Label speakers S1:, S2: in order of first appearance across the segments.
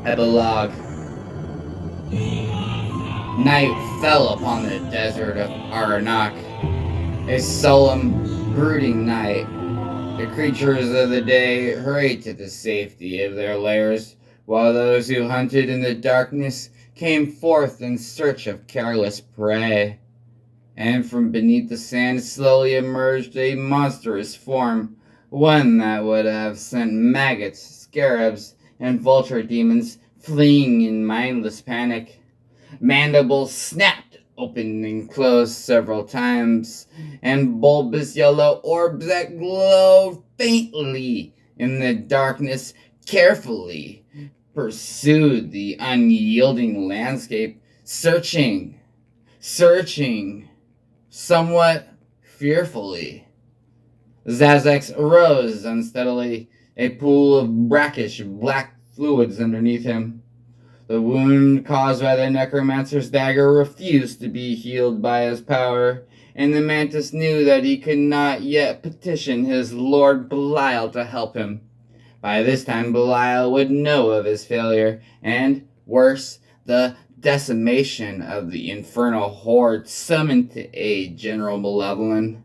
S1: Epilogue. Night fell upon the desert of Knaak, a solemn, brooding night. The creatures of the day hurried to the safety of their lairs, while those who hunted in the darkness came forth in search of careless prey. And from beneath the sand slowly emerged a monstrous form, one that would have sent maggots, scarabs, and vulture demons fleeing in mindless panic. Mandibles snapped open and closed several times, and bulbous yellow orbs that glowed faintly in the darkness carefully pursued the unyielding landscape, searching, somewhat fearfully. Zazax rose unsteadily, a pool of brackish black fluids underneath him. The wound caused by the necromancer's dagger refused to be healed by his power, and the mantis knew that he could not yet petition his lord Belial to help him. By this time Belial would know of his failure, and, worse, the decimation of the infernal horde summoned to aid General Malevolent.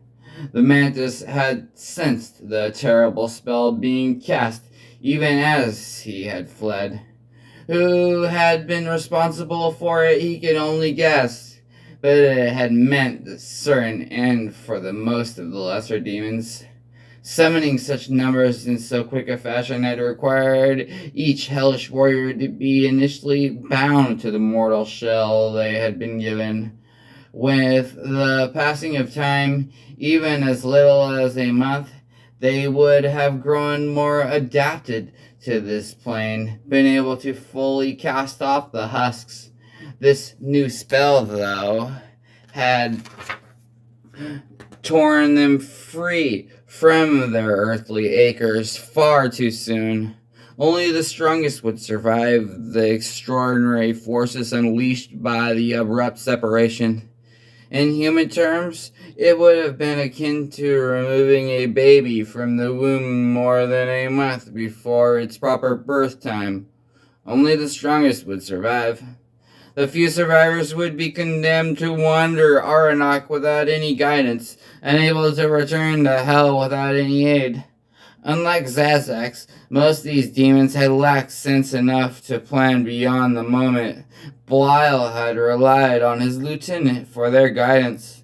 S1: The mantis had sensed the terrible spell being cast even as he had fled. Who had been responsible for it he could only guess, but it had meant the certain end for the most of the lesser demons. Summoning such numbers in so quick a fashion had required each hellish warrior to be initially bound to the mortal shell they had been given. With the passing of time, even as little as a month, they would have grown more adapted to this plane, been able to fully cast off the husks. This new spell, though, had torn them free from their earthly acres far too soon. Only the strongest would survive the extraordinary forces unleashed by the abrupt separation. In human terms, it would have been akin to removing a baby from the womb more than a month before its proper birth time. Only the strongest would survive. The few survivors would be condemned to wander Aranak without any guidance, unable to return to hell without any aid. Unlike Zazax, most of these demons had lacked sense enough to plan beyond the moment. Belial had relied on his lieutenant for their guidance.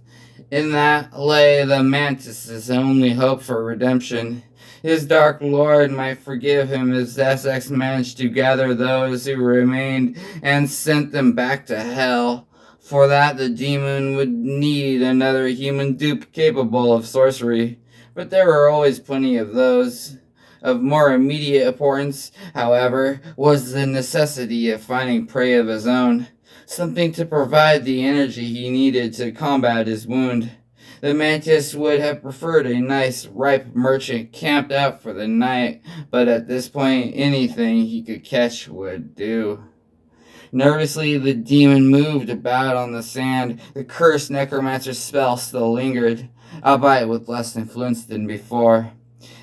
S1: In that lay the mantis's only hope for redemption. His dark lord might forgive him if Zazax managed to gather those who remained and sent them back to hell. For that the demon would need another human dupe capable of sorcery. But there were always plenty of those. Of more immediate importance, however, was the necessity of finding prey of his own, something to provide the energy he needed to combat his wound. The mantis would have preferred a nice, ripe merchant camped out for the night, but at this point anything he could catch would do. Nervously, the demon moved about on the sand. The cursed necromancer's spell still lingered, albeit with less influence than before.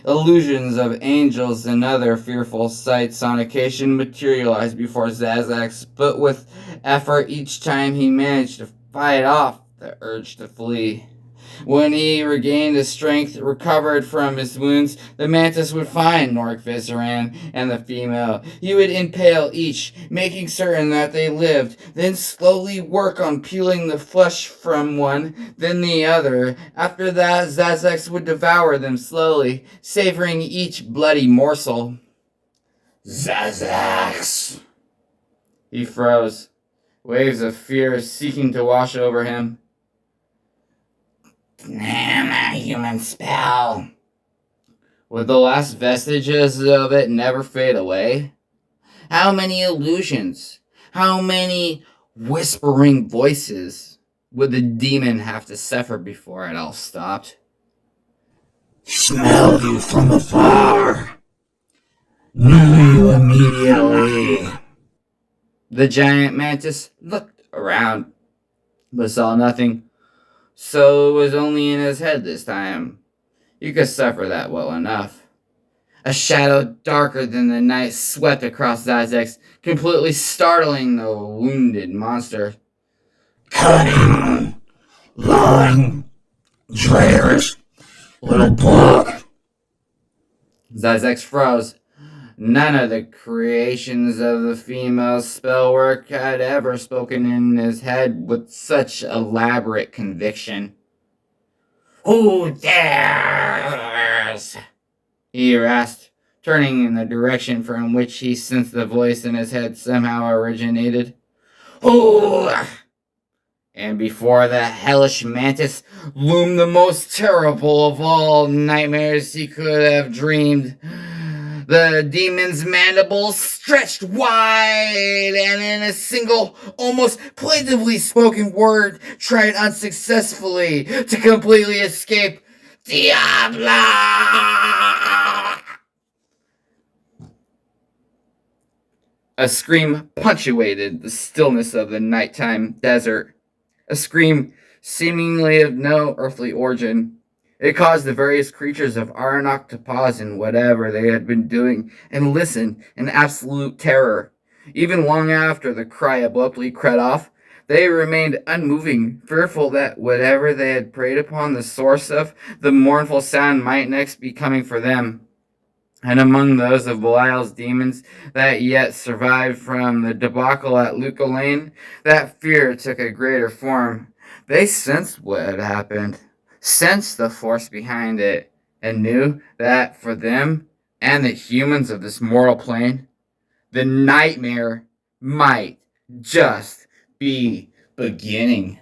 S1: Illusions of angels and other fearful sights on occasion materialized before Zazax, but with effort each time he managed to fight off the urge to flee. When he regained his strength, recovered from his wounds, the mantis would find Nork Vizeran and the female. He would impale each, making certain that they lived, then slowly work on peeling the flesh from one, then the other. After that, Zazax would devour them slowly, savoring each bloody morsel. Zazax! He froze, waves of fear seeking to wash over him. Damn that human spell! Would the last vestiges of it never fade away? How many illusions, how many whispering voices would the demon have to suffer before it all stopped?
S2: Smelled you from afar. Knew you immediately.
S1: The giant mantis looked around, but saw nothing. So it was only in his head this time. You could suffer that well enough. A shadow darker than the night swept across Zizek's, completely startling the wounded monster.
S2: Cunning, lying, traitorous little book.
S1: Zizek froze. None of the creations of the female spellwork had ever spoken in his head with such elaborate conviction. "Who dares?" he rasped, turning in the direction from which he sensed the voice in his head somehow originated. "Who?" And before the hellish mantis loomed the most terrible of all nightmares he could have dreamed. The demon's mandibles stretched wide, and in a single, almost plaintively spoken word, tried unsuccessfully to completely escape. "Diablo!" A scream punctuated the stillness of the nighttime desert. A scream seemingly of no earthly origin. It caused the various creatures of Arnok to pause in whatever they had been doing and listen in absolute terror. Even long after the cry abruptly cut off, they remained unmoving, fearful that whatever they had preyed upon the source of the mournful sound might next be coming for them. And among those of Belial's demons that yet survived from the debacle at Luca Lane, that fear took a greater form. They sensed what had happened, sensed the force behind it, and knew that for them and the humans of this mortal plane, the nightmare might just be beginning.